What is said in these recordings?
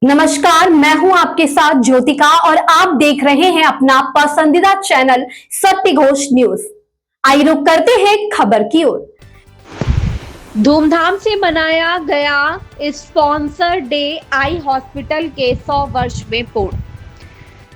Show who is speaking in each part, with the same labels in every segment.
Speaker 1: नमस्कार, मैं हूं आपके साथ ज्योतिका और आप देख रहे हैं अपना पसंदीदा चैनल सत्य घोष न्यूज। आइए रुक करते हैं खबर की ओर।
Speaker 2: धूमधाम से मनाया गया स्पॉन्सर डे आई हॉस्पिटल के 100 वर्ष में पूर्ण।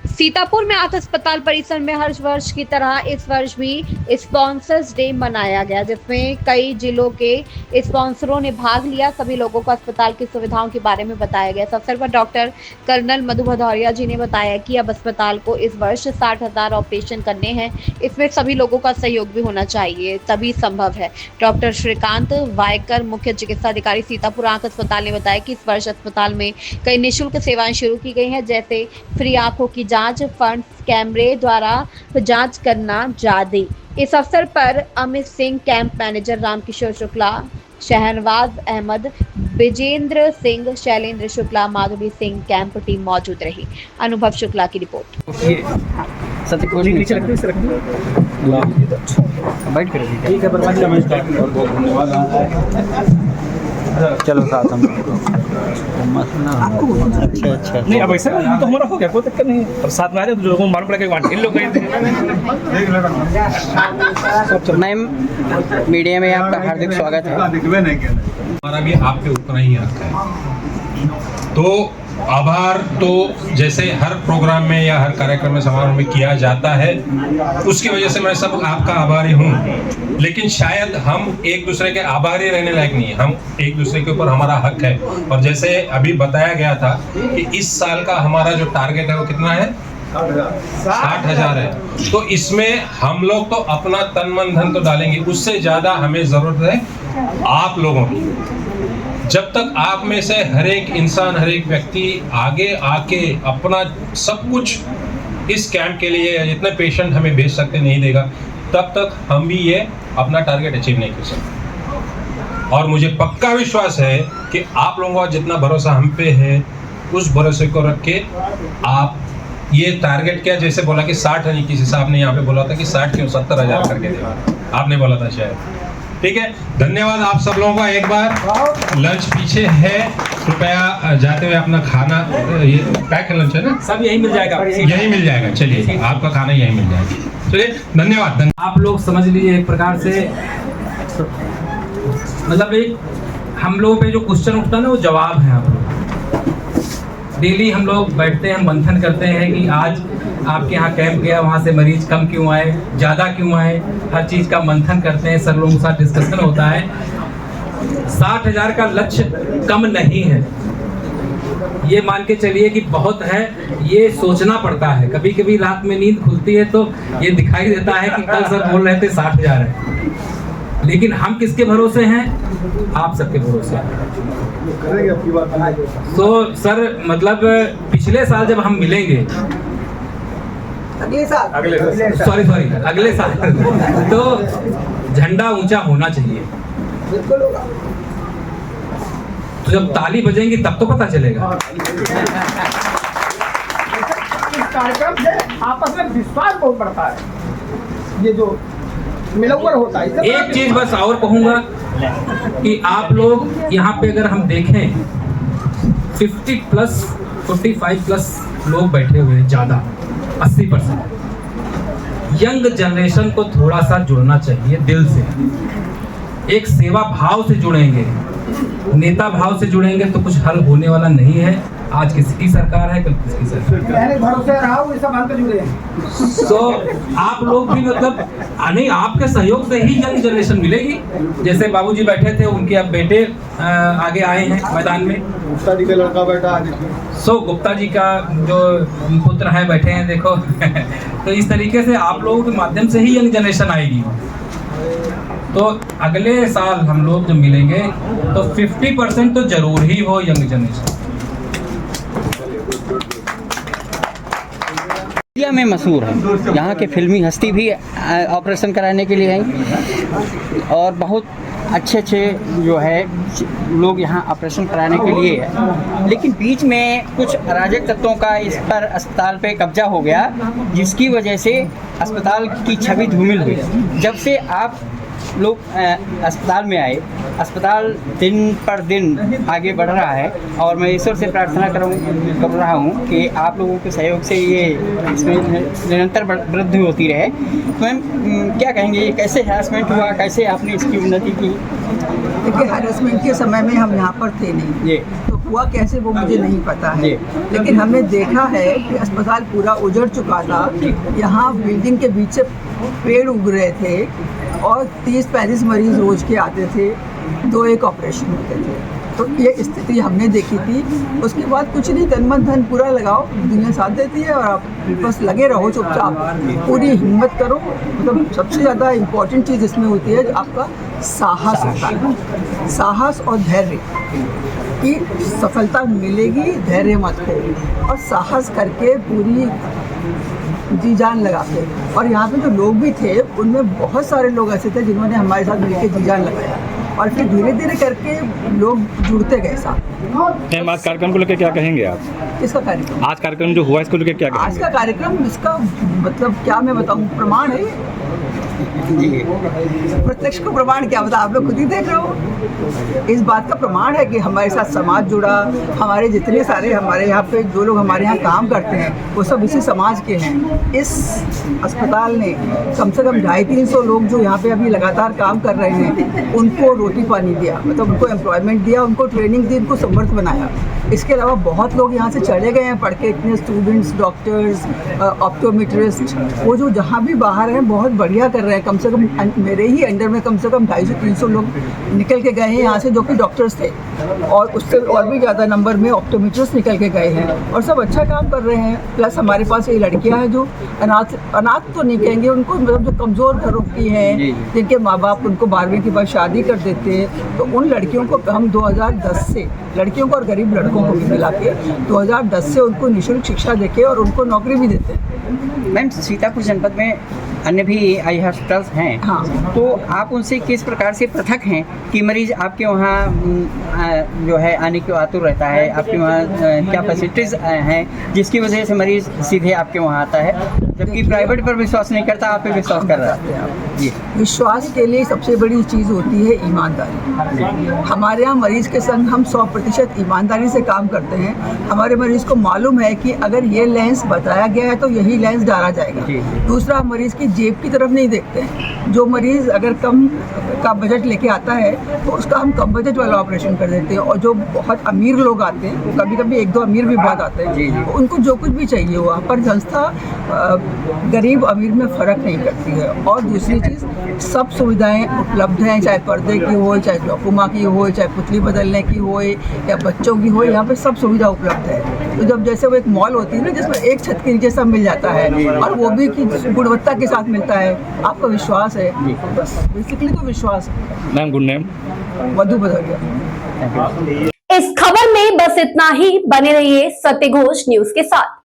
Speaker 2: सीतापुर में आंख अस्पताल परिसर में हर वर्ष की तरह इस वर्ष भी स्पॉन्सर्स डे मनाया गया, जिसमें कई जिलों के स्पॉन्सरों ने भाग लिया। सभी लोगों को अस्पताल की सुविधाओं के बारे में बताया गया। इस अवसर पर डॉक्टर कर्नल मधु भदौरिया जी ने बताया कि अब अस्पताल को इस वर्ष 60,000 ऑपरेशन करने हैं। इसमें सभी लोगों का सहयोग भी होना चाहिए, तभी संभव है। डॉक्टर श्रीकांत वायकर, मुख्य चिकित्सा अधिकारी सीतापुर आंख अस्पताल ने बताया कि इस वर्ष अस्पताल में कई निःशुल्क सेवाएं शुरू की गई हैं, जैसे फ्री आंखों की जांच, फंड्स कैमरे द्वारा जांच करना जादे। इस अवसर पर अमित सिंह, कैंप मैनेजर रामकिशोर शुक्ला, शहनवाज अहमद, विजेंद्र सिंह, शैलेंद्र शुक्ला, माधुरी सिंह कैंप टीम मौजूद रही। अनुभव शुक्ला की रिपोर्ट।
Speaker 3: चलो साथ हम अच्छा
Speaker 4: नहीं, अब ऐसा तो हमारा हो गया, कोई दिक्कत नहीं है। और साथ में आ रहे तो लोगों को मालूम पड़ेगा कि इन लोग
Speaker 3: मैम, मीडिया में आपका हार्दिक स्वागत है।
Speaker 5: हमारा भी आपके उतना ही हक है। तो आभार तो जैसे हर प्रोग्राम में या हर कार्यक्रम में, समारोह में किया जाता है, उसकी वजह से मैं सब आपका आभारी हूँ। लेकिन शायद हम एक दूसरे के आभारी रहने लायक नहीं है। हम एक दूसरे के ऊपर हमारा हक है। और जैसे अभी बताया गया था कि इस साल का हमारा जो टारगेट है वो कितना है, 60,000 है। तो इसमें हम लोग तो अपना तन मन धन तो डालेंगे, उससे ज्यादा हमें जरूरत है आप लोगों की। जब तक आप में से हर एक इंसान, हर एक व्यक्ति आगे आके अपना सब कुछ इस कैंप के लिए, जितने पेशेंट हमें भेज सकते नहीं देगा, तब तक हम भी ये अपना टारगेट अचीव नहीं कर सकते। और मुझे पक्का विश्वास है कि आप लोगों का जितना भरोसा हम पे है, उस भरोसे को रख के आप ये टारगेट क्या, जैसे बोला कि 60 नहीं, किसी साहब ने यहाँ पे बोला था कि 60 क्यों 70,000 करके देगा, आपने बोला था शायद। ठीक है, धन्यवाद आप सब लोगों का। एक बार लंच पीछे है, कृपया जाते हुए अपना खाना, ये पैक है लंच है ना, सब यही मिल जाएगा, यही मिल जाएगा। चलिए, आपका खाना यही मिल जाएगा। चलिए, धन्यवाद।
Speaker 4: आप लोग समझ लीजिए एक प्रकार से, मतलब एक हम लोगों पे जो क्वेश्चन उठता है ना, वो जवाब है। आप लोग डेली हम लोग बैठते हैं, मंथन करते हैं कि आज आपके यहाँ कैंप गया, वहाँ से मरीज कम क्यों आए, ज़्यादा क्यों आए, हर चीज़ का मंथन करते हैं, सब लोगों के साथ डिस्कशन होता है। 60,000 का लक्ष्य कम नहीं है, ये मान के चलिए कि बहुत है। ये सोचना पड़ता है, कभी कभी रात में नींद खुलती है तो ये दिखाई देता है कि कल सर बोल रहे थे 60,000 है, लेकिन हम किसके भरोसे हैं? आप सबके भरोसे हैं। तो सर, मतलब पिछले साल जब हम मिलेंगे, अगले साल तो झंडा ऊंचा होना चाहिए। तो जब ताली बजेंगी तब तो पता चलेगा।
Speaker 6: कार्यक्रम से आपस में विश्वास बहुत बढ़ता है, ये जो मिलकर होता है।
Speaker 4: एक चीज बस और कहूंगा कि आप लोग यहाँ पे अगर हम देखें 50 प्लस 45 प्लस लोग बैठे हुए हैं, ज्यादा 80%। यंग जनरेशन को थोड़ा सा जुड़ना चाहिए दिल से, एक सेवा भाव से जुड़ेंगे, नेता भाव से जुड़ेंगे तो कुछ हल होने वाला नहीं है। आज किसकी सरकार है, कल किसकी सरकार है,
Speaker 6: भरोसे रहो, ये सब हल जुड़े हैं।
Speaker 4: तो आप लोग भी मतलब नहीं, आपके सहयोग से ही यंग जनरेशन मिलेगी। जैसे बाबूजी बैठे थे, उनके अब बेटे आगे आए हैं मैदान में।
Speaker 6: गुप्ता जी का लड़का बैठा है,
Speaker 4: गुप्ता जी का जो पुत्र है बैठे हैं, देखो। तो इस तरीके से आप लोगों के माध्यम से ही यंग जनरेशन आएगी। तो अगले साल हम लोग जब मिलेंगे तो 50% तो जरूर ही हो यंग जनरेशन।
Speaker 3: इंडिया में मशहूर है, यहाँ के फिल्मी हस्ती भी ऑपरेशन कराने के लिए हैं, और बहुत अच्छे जो है लोग यहाँ ऑपरेशन कराने के लिए है। लेकिन बीच में कुछ अराजक तत्वों का इस पर अस्पताल पे कब्जा हो गया, जिसकी वजह से अस्पताल की छवि धूमिल हुई। जब से आप लोग अस्पताल में आए। अस्पताल दिन पर दिन आगे बढ़ रहा है और मैं ईश्वर से प्रार्थना कर रहा हूँ कि आप लोगों के सहयोग से ये इसमें निरंतर वृद्धि होती रहे। मैम क्या कहेंगे, ये कैसे हैरेसमेंट हुआ, कैसे आपने इसकी उन्नति की?
Speaker 7: देखिए, हैरेसमेंट के समय में हम यहाँ पर थे नहीं,
Speaker 3: ये
Speaker 7: तो हुआ कैसे वो मुझे नहीं पता है, लेकिन हमने देखा है कि अस्पताल पूरा उजड़ चुका था। यहाँ बिल्डिंग के बीच से पेड़ उग रहे थे और 30-35 मरीज रोज के आते थे, 2-1 ऑपरेशन होते थे। तो ये स्थिति हमने देखी थी। उसके बाद कुछ नहीं, तन मन धन पूरा लगाओ, दुनिया साथ देती है और आप बस लगे रहो चुपचाप, पूरी हिम्मत करो। मतलब सबसे ज़्यादा इम्पोर्टेंट चीज़ इसमें होती है आपका साहस होता है, साहस और धैर्य की सफलता मिलेगी। धैर्य मत हो और साहस करके पूरी जी जान लगा के। और यहाँ पे जो लोग भी थे उनमें बहुत सारे लोग ऐसे थे जिन्होंने हमारे साथ मिलकर जी जान लगाया और फिर धीरे धीरे करके लोग जुड़ते गए साथ।
Speaker 8: मैम, आज कार्यक्रम को लेकर क्या कहेंगे आप?
Speaker 7: इसका कार्यक्रम,
Speaker 8: आज कार्यक्रम जो हुआ इसको लेकर क्या
Speaker 7: आज
Speaker 8: कहेंगे?
Speaker 7: का कार्यक्रम, इसका मतलब क्या मैं बताऊँ, प्रमाण है। प्रत्यक्ष को प्रमाण क्या बता, आप लोग खुद ही देख रहे हो। इस बात का प्रमाण है कि हमारे साथ समाज जुड़ा। हमारे जितने सारे हमारे यहाँ पे जो लोग हमारे यहाँ काम करते हैं वो सब इसी समाज के हैं। इस अस्पताल ने कम से कम 250-300 लोग जो यहाँ पे अभी लगातार काम कर रहे हैं उनको रोटी पानी दिया, मतलब उनको एम्प्लॉयमेंट दिया, उनको ट्रेनिंग दी, उनको समर्थ बनाया। इसके अलावा बहुत लोग यहाँ से चले गए हैं पढ़ के, इतने स्टूडेंट्स, डॉक्टर्स, ऑप्टोमेट्रिस्ट, वो जो जहाँ भी बाहर हैं बहुत बढ़िया कर रहे हैं। कम से कम मेरे ही अंडर में कम से कम 250-300 लोग निकल के गए हैं यहाँ से, जो कि डॉक्टर्स थे, और उससे और भी ज़्यादा नंबर में ऑप्टोमेट्रिस्ट निकल के गए हैं और सब अच्छा काम कर रहे हैं। प्लस हमारे पास ये लड़कियाँ हैं जो अनाथ तो नहीं कहेंगे उनको, मतलब जो कमज़ोर घरों की हैं, जिनके माँ बाप उनको 12वीं के बाद शादी कर देते हैं, तो उन लड़कियों को हम 2010 से, लड़कियों को और गरीब लड़कों को भी मिला के 2010 से उनको निःशुल्क शिक्षा देके और उनको नौकरी भी देते हैं।
Speaker 3: मैम, सीतापुर जनपद में अन्य भी आई हॉस्पिटल्स हैं,
Speaker 7: हाँ,
Speaker 3: तो आप उनसे किस प्रकार से पृथक हैं कि मरीज आपके वहाँ जो है आने को आतुर रहता है? आपके वहाँ क्या फैसिलिटीज़ हैं जिसकी वजह से मरीज सीधे आपके वहाँ आता है, जबकि प्राइवेट पर विश्वास नहीं करता, आप पे विश्वास कर रहा है? जी,
Speaker 7: विश्वास के लिए सबसे बड़ी चीज़ होती है ईमानदारी। हमारे यहाँ मरीज के संग हम 100% ईमानदारी से काम करते हैं। हमारे मरीज को मालूम है कि अगर ये लेंस बताया गया है तो यही लेंस डाला जाएगा। दूसरा, मरीज की जेब की तरफ नहीं देखते हैं। जो मरीज अगर कम का बजट लेके आता है तो उसका हम कम बजट वाला ऑपरेशन कर देते हैं, और जो बहुत अमीर लोग आते हैं, कभी-कभी 1-2 अमीर भी बहुत आते हैं, तो उनको जो कुछ भी चाहिए हुआ, पर संस्था गरीब अमीर में फ़र्क नहीं करती है। और दूसरी चीज़, सब सुविधाएं उपलब्ध हैं, चाहे पर्दे की हो, चाहे ग्लाकोमा की हो, चाहे पुतली बदलने की हो या बच्चों की हो, यहाँ पे सब सुविधा उपलब्ध है। तो जब जैसे वो एक मॉल होती है ना जिसमें एक छत के नीचे सब मिल जाता है, और वो भी कि गुणवत्ता के साथ मिलता है, आपका विश्वास है, बस बेसिकली तो विश्वास है।
Speaker 8: Ma'am, good name?
Speaker 7: Madhu Bhadauria.
Speaker 1: इस खबर में बस इतना ही। बने रहिए सत्य घोष न्यूज के साथ।